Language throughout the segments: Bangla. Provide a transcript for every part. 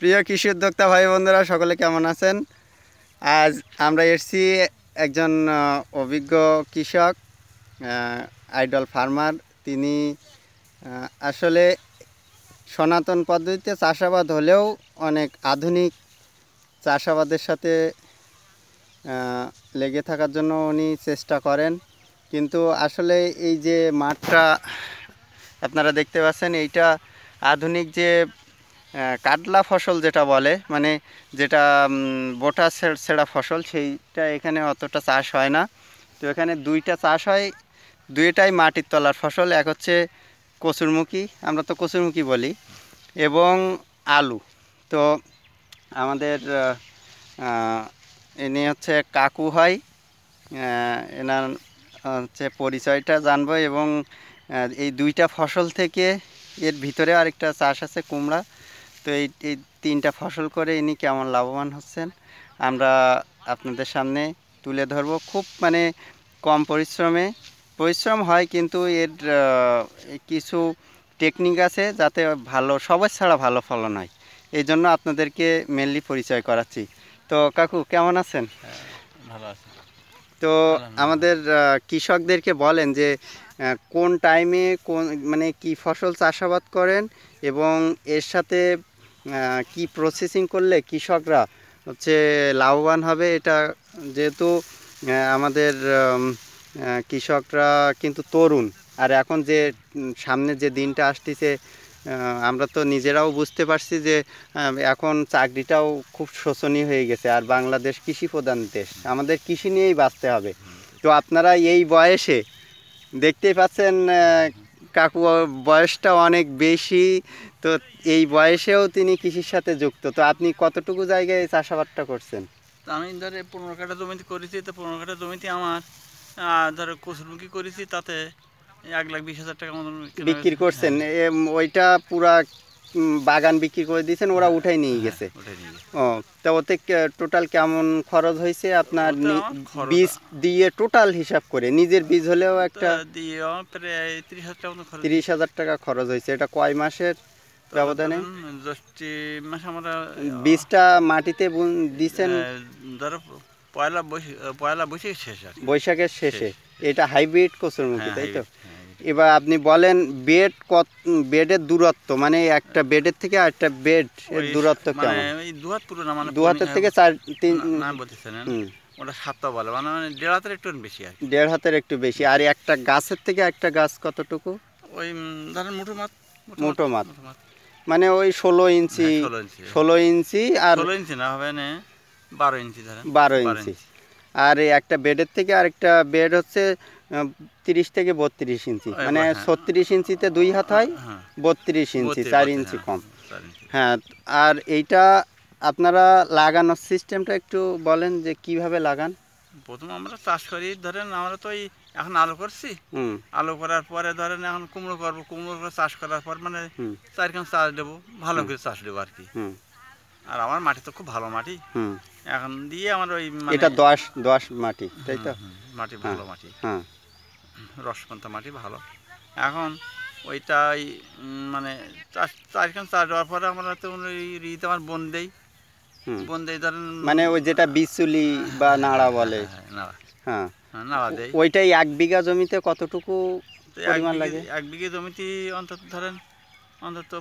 প্রিয় কৃষি উদ্যোক্তা ভাই বন্ধুরা সকলে কেমন আছেন? আজ আমরা এসেছি একজন অভিজ্ঞ কৃষক, আইডল ফার্মার। তিনি আসলে সনাতন পদ্ধতিতে চাষাবাদ হলেও অনেক আধুনিক চাষাবাদের সাথে লেগে থাকার জন্য উনি চেষ্টা করেন। কিন্তু আসলে এই যে মাঠটা আপনারা দেখতে পাচ্ছেন, এইটা আধুনিক যে কাটলা ফসল যেটা বলে, মানে যেটা বোটা ছেঁড়া ফসল, সেইটা এখানে অতটা চাষ হয় না। তো এখানে দুইটা চাষ হয়, দুইটাই মাটির তলার ফসল। এক হচ্ছে কচুরমুখী, আমরা তো কচুরমুখী বলি, এবং আলু। তো আমাদের ইনি হচ্ছে কাকু হয়, এনার হচ্ছে পরিচয়টা জানবো। এবং এই দুইটা ফসল থেকে এর ভিতরে আরেকটা চাষ আছে কুমড়া। তো এই তিনটা ফসল করে ইনি কেমন লাভবান হচ্ছেন আমরা আপনাদের সামনে তুলে ধরবো। খুব মানে কম পরিশ্রম হয়, কিন্তু এর কিছু টেকনিক আছে যাতে ভালো, সবার ছাড়া ভালো ফলন হয়। এই জন্য আপনাদেরকে মেনলি পরিচয় করাচ্ছি। তো কাকু কেমন আছেন? ভালো আছে। তো আমাদের কৃষকদেরকে বলেন যে কোন টাইমে কোন মানে কি ফসল চাষাবাদ করেন, এবং এর সাথে কি প্রসেসিং করলে কৃষকরা হচ্ছে লাভবান হবে। এটা যেহেতু আমাদের কৃষকরা কিন্তু তরুণ, আর এখন যে সামনে যে দিনটা আসতেছে, আমরা তো নিজেরাও বুঝতে পারছি যে এখন চাকরিটাও খুব শোচনীয় হয়ে গেছে। আর বাংলাদেশ কৃষি প্রধান দেশ, আমাদের কৃষি নিয়েই বাঁচতে হবে। তো আপনারা এই বয়সে দেখতেই পাচ্ছেন কাকু বয়সটা অনেক বেশি, তো এই বয়সেও তিনি কৃষির সাথে যুক্ত। তো আপনি কতটুকু জায়গায় চাষাবাদটা করছেন? আমি ধরে 15 কাঠা জমিতে করেছি। তো 15 কাঠা জমিতে আমার ধরো কচুরমুখী করেছি, তাতে 1,20,000 টাকা মতন বিক্রি করছেন। ওইটা পুরা বাগান বিক্রি করে দিয়েছেন, ওরা উঠাই নিয়ে গেছে? ও, তা ওতে টোটাল কেমন খরচ হয়েছে আপনার? বীজ দিয়ে টোটাল হিসাব করে, নিজের বীজ হলেও একটা প্রায় 30,000 টাকা খরচ হয়েছে। এটা কয় মাসের ব্যবধানে? 10টি মাস আমরা বীজটা মাটিতে দিয়েছেন ধরো পয়লা বৈশাখের শেষে। এটা হাইব্রিড কচুরমুখী, তাই তো? এবার আপনি বলেন বেডের দূরত্ব, মানে একটা বেডের থেকে আরেকটা বেড এর দূরত্ব কেমন? দু হাতের থেকে 4-3 ওটা 7টা বলে, মানে 1.5 হাতের একটু বেশি। 1.5 হাতের একটু বেশি। আর একটা গাছের থেকে একটা গাছ কতটুকু? ওই ধরেন মুঠো মাত, মানে ওই 16 ইঞ্চি। 16 ইঞ্চি আর 16 ইঞ্চি না, হবে না 12 ইঞ্চি ধরেন। 12 ইঞ্চি। আর একটা বেডের থেকে আরেকটা বেড হচ্ছে 30 থেকে 32 ইঞ্চি, মানে 36 ইঞ্চিতে 2 হাত হয়, 32 ইঞ্চি 4 ইঞ্চি কম। হ্যাঁ, আর এইটা আপনারা লাগানোর সিস্টেমটা একটু বলেন যে কিভাবে লাগান? প্রথম আমরা চাষ করি, ধরেন আমরা তো এখন আলু করছি, আলু করার পরে ধরেন এখন কুমড়ো করবো, কুমড়ো করে চাষ করার পর মানে 4 খান চাষ দেবো, ভালো করে চাষ দেবো আর কি। আর আমার মাটি তো খুব ভালো মাটি, এখন দিয়ে আমার ওই এটা 10 মাটি, তাই তো? মাটি ভালো মাটি, রসপন্থা মাটি ভালো। এখন ওইটাই মানে 4 খান চাষ দেওয়ার পরে আমরা তো আমার বন দেই, ধরেন মানে ওই যেটা বিচুলি বা নাড়া বলে, হ্যাঁ নাড়া দেই। ওইটাই 1 বিঘা জমিতে কতটুকু পরিমাণ লাগে? 1 বিঘা জমিতে অন্তত ধরেন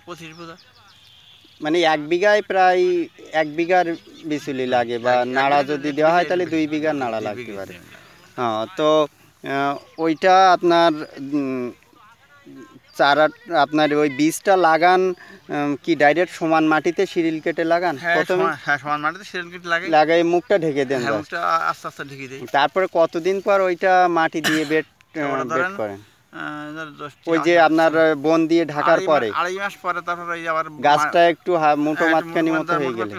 25 বোঝা, মানে 1 বিঘায় প্রায় 1 বিঘার বিচুলি লাগে, বা নাড়া যদি দেওয়া হয় তাহলে 2 বিঘার নাড়া লাগতে পারে। হ্যাঁ, তো ওইটা আপনার চারা, আপনার ওই বীজটা লাগান কি ডাইরেক্ট সমান মাটিতে সিরিল কেটে লাগান? প্রথমে সমান মাটিতে সিরিল কেটে লাগাই মুখটা ঢেকে দেন, মুখটা আস্তে আস্তে ঢেকে দেই। তারপরে কতদিন পর ওইটা মাটি দিয়ে বেড করেন? ওই যে আপনার বন দিয়ে ঢাকার পরে 2.5 মাস পরে, তারপর ওই আবার গাছটা একটু মুঠো মাঝখানি মতো হয়ে গেলে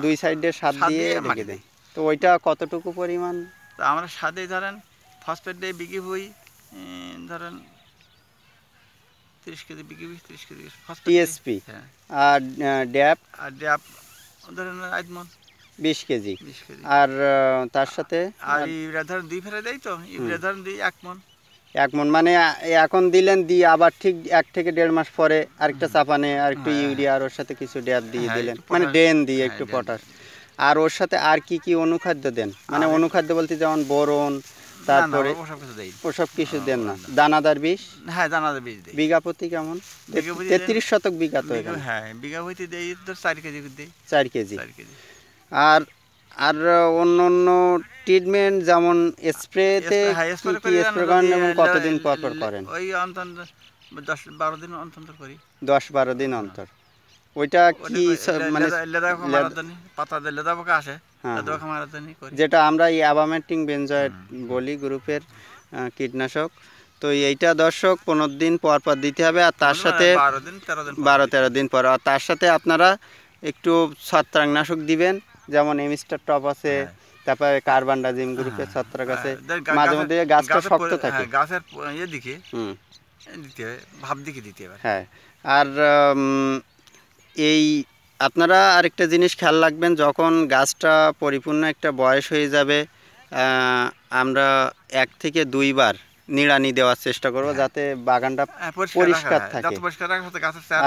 2 সাইডে সার দিয়ে ঢেকে দেন। তো ওইটা কতটুকু পরিমাণ? আমরা সাথে ধরেন ফসফেট দিয়ে বিঘি হই, ধরেন 30 কেজি বিঘি, 30 কেজি টিএসপি। আর ড্যাপ ধরেন 8 মণ, 20 কেজি। আর তার সাথে আর ইউরিয়া ধরেন 2 ফেলে দেয়, তো ইউরিয়া ধরেন দিই 1 মণ। 1 মণ মানে এখন দিলেন, দিয়ে আবার ঠিক 1 থেকে 1.5 মাস পরে আরেকটা চাপানে আর একটু ইউরিয়া আর ওর সাথে কিছু ড্যাপ দিয়ে দিলেন, মানে ড্রেন দিয়ে একটু পটাশ। আর ওর সাথে আর কি কি অনুখাদ্য দেন? মানে অনুখাদ্য বলতে যেমন বোরন, তারপরে ওসব কিছু দেন না? দানাদার বীজ? হ্যাঁ, দানাদার বীজ দেই। বিঘা প্রতি কেমন? 33 শতক বিঘা তো? হ্যাঁ, বিঘা প্রতি দেই 4 কেজি দেই। 4 কেজি। আর আর অন্য অন্য ট্রিটমেন্ট যেমন স্প্রেতে কি স্প্রে করেন এবং কতদিন পর পর করেন? ওই অন্তত 10-12 দিন অন্তর করি। 10-12 দিন অন্তর। ওইটা কি মানে পাতা লেদা পোকা আসে, যেটা আমরা এই অ্যাবামেন্টিং বেনজয়েড বলি গ্রুপের কীটনাশক। তো এইটা দর্শক 15 দিন পর পর দিতে হবে। আর তার সাথে 12-13 দিন পর। আর তার সাথে আপনারা একটু ছত্রাকনাশক দিবেন, যেমন এমিস্টার টপ আছে, তারপরে কার্বানডাজিম গ্রুপের ছত্রাক আছে। মাঝে মধ্যে গাছটা শক্ত থাকে, গাছের ইয়ে দিকে দিতে হবে, ভাব দিকে দিতে হবে। হ্যাঁ। আর এই আপনারা আরেকটা জিনিস খেয়াল রাখবেন, যখন গাছটা পরিপূর্ণ একটা বয়স হয়ে যাবে, আমরা 1 থেকে 2 বার নিড়ানি দেওয়ার চেষ্টা করব, যাতে বাগানটা পরিষ্কার থাকে।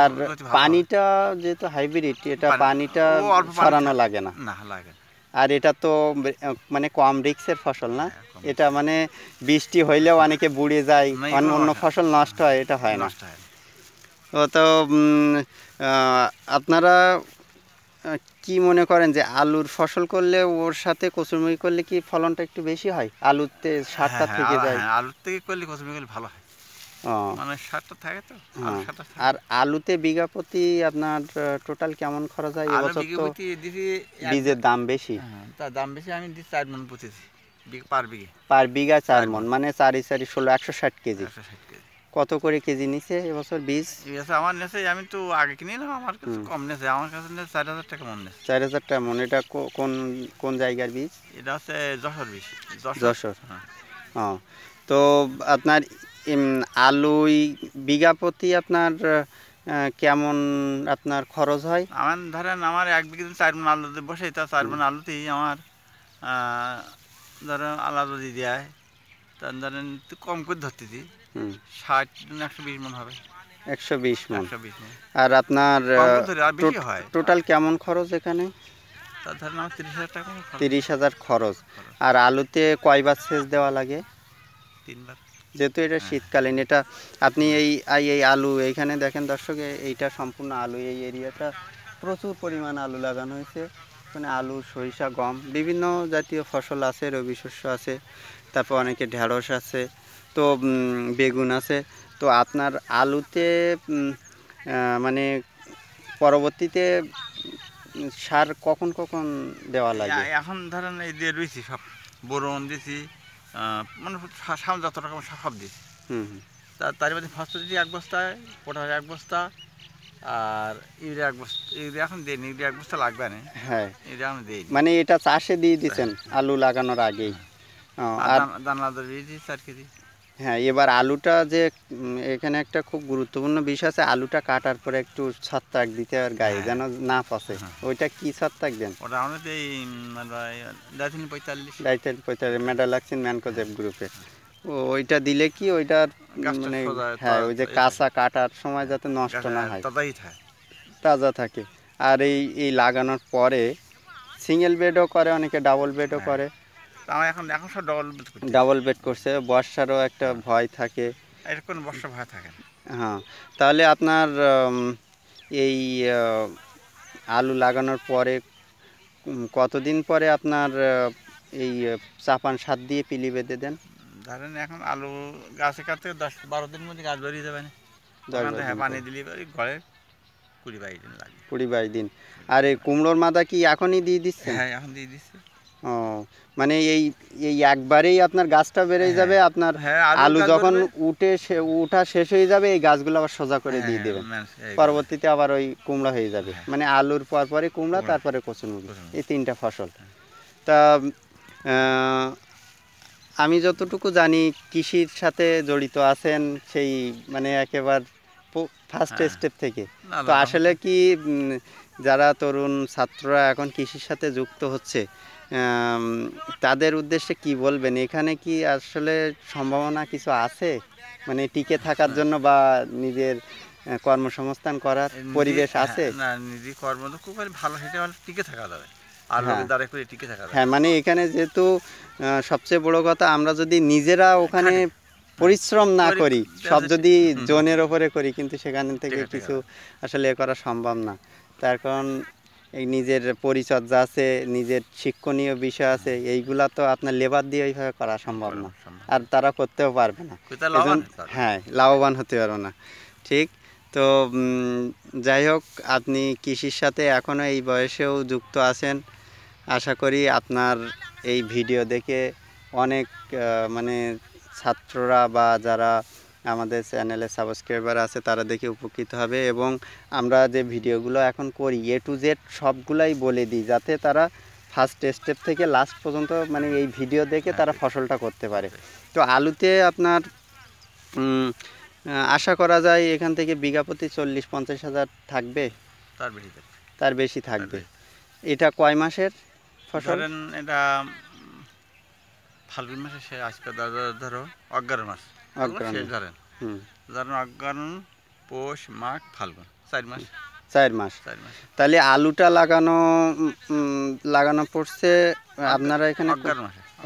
আর পানিটা যেহেতু হাইব্রিড, এটা পানিটা ছড়ানো লাগে না। আর এটা তো মানে কম রিস্কের ফসল না, এটা মানে বৃষ্টি হইলেও অনেকে বুড়ে যায়, অন্য ফসল নষ্ট হয়, এটা হয় না। তো আপনারা কি মনে করেন যে আলুর ফসল করলে ওর সাথে কচুরমুখী করলে কি ফলনটা একটু বেশি হয়? আলুতে সারটা থেকে যায়? আলুর থেকে করলে কচুরমুখী ভালো হয়, মানে সারটা থাকে তো। আর আলুতে বিঘা প্রতি আপনার টোটাল কেমন খরচ হয় এবছর? তো বীজের দাম বেশি, তার দাম বেশি। আমি 4 মণ পুঁতেছি পার বিঘা 4 মণ, মানে 4×4=16, 160 কেজি। কত করে কেজি নিছে এবছর বীজ? আমার নেছে, আমি তো আগে কিনি না, আমার কাছে কম নেছে, আমার কাছে 4000 টাকা মণ নেছে। 4000 টাকা মণ। এটা কোন জায়গার বীজ? এটা হচ্ছে যশোর বীজ। যশোর। তো আপনার আলুই বিঘা প্রতি আপনার কেমন আপনার খরচ হয়? আমার ধরেন আমার 1 বিঘা 4 মণ আলু বসে, তা 4 মণ আলুতেই আমার ধরেন আলা যদি দেয়, তা ধরেন কম করে ধরতেছি 60-120 মণ হবে। 120 মণ। আর আপনার টোটাল কেমন খরচ এখানে? তা ধরেন আমার 30,000 টাকা। 30,000 খরচ। আর আলুতে কয়বার সেচ দেওয়া লাগে? 3 বার। যেহেতু এটা শীতকালীন, এটা আপনি এই আলু এইখানে দেখেন দর্শক, এইটা সম্পূর্ণ আলু, এই এরিয়াটা প্রচুর পরিমাণ আলু লাগানো হয়েছে। মানে আলু, সরিষা, গম, বিভিন্ন জাতীয় ফসল আছে, রবি শস্য আছে, তারপর অনেকে ঢেঁড়স আছে, তো বেগুন আছে। তো আপনার আলুতে মানে পরবর্তীতে সার কখন কখন দেওয়া লাগে? এখন ধরেন এই দিয়ে রয়েছি, সব বোরন দিছি, মানে যত রকম সব দিছি। তার মধ্যে ফসফেট 1 বস্তা, পটাশ 1 বস্তা, আর ইউরিয়া 1 বস্তা। ইউরিয়া এখন দেয়নি, ইউরিয়া 1 বস্তা লাগবে না। হ্যাঁ, ইউরিয়া আমি দেই, মানে এটা চাষে দিয়ে দিচ্ছেন আলু লাগানোর আগেই। আর দানাদার বীজ 4 কেজি। হ্যাঁ, এবার আলুটা যে এখানে একটা খুব গুরুত্বপূর্ণ বিষয় আছে, আলুটা কাটার পরে একটু ছত্রাক দিতে আর গায়ে যেন না পচে, ওইটা কি ছত্রাক দেন? ওটা আমরা এই ডাইথিন 45 মেডালাক্সিন ম্যানকোজেব গ্রুপে। ওইটা দিলে কি ওইটার মানে হ্যাঁ, ওই যে কাঁচা কাটার সময় যাতে নষ্ট না হয়, তাজা থাকে। আর এই লাগানোর পরে সিঙ্গেল বেডও করে, অনেকে ডাবল বেডও করে। এখন সব ডাবল বেড করছে, বর্ষারও একটা ভয় থাকে। কোনো বর্ষা ভয় থাকে না। হ্যাঁ, তাহলে আপনার এই আলু লাগানোর পরে কতদিন পরে আপনার এই চাপান সার দিয়ে পিলি বেঁধে দেন? ধরেন এখন আলু গাছে কাটতে 10-12 দিনের মধ্যে গাছ বেরিয়ে যাবে না। পানি দিলে ঘরে 20-22 দিন লাগে। 20-22 দিন। আর এই কুমড়োর মাদা কি এখনই দিয়ে দিচ্ছেন? হ্যাঁ, এখন দিয়ে দিচ্ছি। ও, মানে এই একবারেই আপনার গাছটা বেড়ে যাবে, আপনার আলু যখন উঠা শেষ হয়ে যাবে, এই গাছগুলো আবার সোজা করে দিয়ে দেবেন, পরবর্তীতে আবার ওই কুমড়া হয়ে যাবে। মানে আলুর পরে কুমড়া, তারপরে কচুরমুখী, এই 3টা ফসল। তা আমি যতটুকু জানি কৃষির সাথে জড়িত আছেন সেই মানে একেবারে ফার্স্ট স্টেপ থেকে। তো আসলে কি যারা তরুণ ছাত্ররা এখন কৃষির সাথে যুক্ত হচ্ছে, তাদের উদ্দেশ্যে কি বলবেন? এখানে কি আসলে সম্ভাবনা কিছু আছে, মানে টিকে থাকার জন্য বা নিজের কর্মসংস্থান করার পরিবেশ আছে? না, নিজে কর্ম তো খুব ভালো, সেটা হলে টিকে থাকা যাবে, আর লোকের দ্বারা করে টিকে থাকা যাবে। হ্যাঁ, মানে এখানে যেহেতু সবচেয়ে বড় কথা, আমরা যদি নিজেরা ওখানে পরিশ্রম না করি, সব যদি জনের ওপরে করি, কিন্তু সেখান থেকে কিছু আসলে এ করা সম্ভব না। তার কারণ এই নিজের পরিচর্যা আছে, নিজের শিক্ষণীয় বিষয় আছে, এইগুলা তো আপনার লেবার দিয়ে ওইভাবে করা সম্ভব না, আর তারা করতেও পারবে না। হ্যাঁ, লাভবান হতে পারবে না। ঠিক। তো যাই হোক, আপনি কৃষির সাথে এখনও এই বয়সেও যুক্ত আছেন। আশা করি আপনার এই ভিডিও দেখে অনেক মানে ছাত্ররা বা যারা আমাদের চ্যানেলে সাবস্ক্রাইবার আছে তারা দেখে উপকৃত হবে, এবং আমরা যে ভিডিওগুলো এখন করি A to Z সবগুলাই বলে দিই, যাতে তারা ফার্স্ট স্টেপ থেকে লাস্ট পর্যন্ত মানে এই ভিডিও দেখে তারা ফসলটা করতে পারে। তো আলুতে আপনার আশা করা যায় এখান থেকে বিঘা প্রতি 40-50 হাজার থাকবে, তার বেশি থাকবে। এটা কয় মাসের ফসল? এটা ফাল্গুন মাসে, সে আজকে ধরো অগ্রহায়ণ মাস, ধরেন অগ্রহায়ণ, পৌষ, মাঘ, ফাল্গুন, 4 মাস। 4 মাস। তাহলে আলুটা লাগানো পড়ছে আপনারা এখানে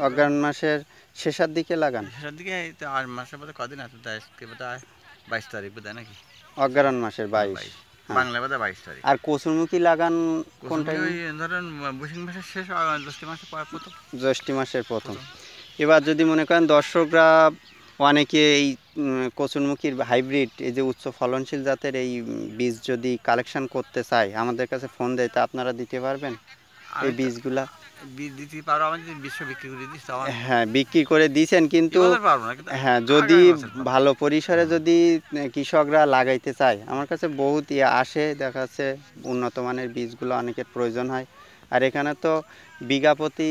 অগ্রহায়ণ মাসের শেষের দিকে লাগান? শেষের দিকে 8 মাসের মধ্যে কদিন আছে, 22 তারিখ বোধ হয় নাকি? অগ্রহায়ণ মাসের 22, বাংলা বোধ হয় 22 তারিখ। আর কচুরমুখী লাগান কোন টাইমে? ধরেন বৈশাখ মাসের শেষ, জ্যৈষ্ঠ মাসের প্রথম। জ্যৈষ্ঠ মাসের প্রথম। এবার যদি মনে করেন দর্শকরা অনেকে এই কচুরমুখীর হাইব্রিড, এই যে উচ্চ ফলনশীল জাতের এই বীজ যদি কালেকশন করতে চায়, আমাদের কাছে ফোন দেয়, তা আপনারা দিতে পারবেন এই বীজগুলা? দিতে পারো, আমি বিশ্ব বিক্রি করে দিচ্ছি। হ্যাঁ, বিক্রি করে দিয়েছেন, কিন্তু হ্যাঁ, যদি ভালো পরিসরে যদি কৃষকরা লাগাইতে চায়, আমার কাছে বহুত আসে, দেখা যাচ্ছে উন্নত মানের বীজগুলো অনেকের প্রয়োজন হয়। আর এখানে তো বিঘা প্রতি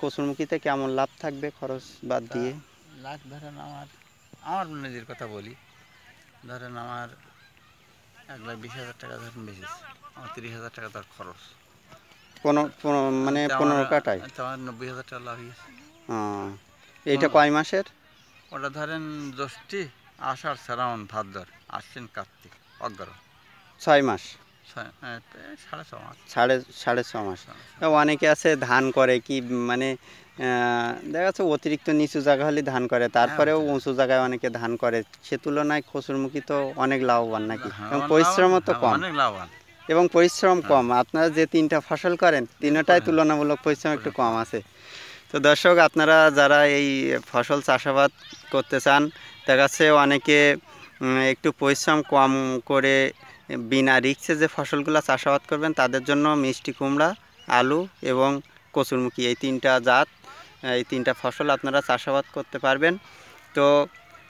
কচুরমুখীতে কেমন লাভ থাকবে খরচ বাদ দিয়ে? লাভ ধরেন আমার নিজের কথা বলি, ধরেন আমার 1,20,000 টাকা ধরেন বেশিছে, আমার 30,000 টাকা তার খরচ, মানে 15 কাটায় আমার 90,000 টাকা লাভ হয়েছে। এইটা কয় মাসের? ওটা ধরেন জ্যৈষ্ঠী, আষাঢ়, শ্রাবণ, ভাদ্র, আশ্বিন, কার্তিক, অগ্রহায়ণ, 6 মাস। 6.5 মাস। 6.5 মাস। অনেকে আছে ধান করে কি, মানে দেখা যাচ্ছে অতিরিক্ত নিচু জায়গা হলে ধান করে, তারপরেও উঁচু জায়গায় অনেকে ধান করে, সে তুলনায় কচুরমুখী তো অনেক লাভবান নাকি? এবং পরিশ্রমও তো কম, এবং পরিশ্রম কম। আপনারা যে 3টা ফসল করেন, 3টাই তুলনামূলক পরিশ্রম একটু কম আছে। তো দর্শক, আপনারা যারা এই ফসল চাষাবাদ করতে চান, দেখা যাচ্ছে অনেকে একটু পরিশ্রম কম করে বিনা রিস্কে যে ফসলগুলো চাষাবাদ করবেন, তাদের জন্য মিষ্টি কুমড়া, আলু এবং কচুরমুখী, এই 3টা জাত, এই 3টা ফসল আপনারা চাষাবাদ করতে পারবেন। তো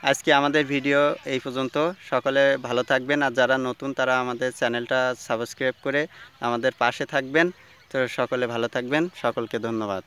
আজকে আমাদের ভিডিও এই পর্যন্ত। সকলে ভালো থাকবেন, আর যারা নতুন তারা আমাদের চ্যানেলটা সাবস্ক্রাইব করে আমাদের পাশে থাকবেন। তো সকলে ভালো থাকবেন, সকলকে ধন্যবাদ।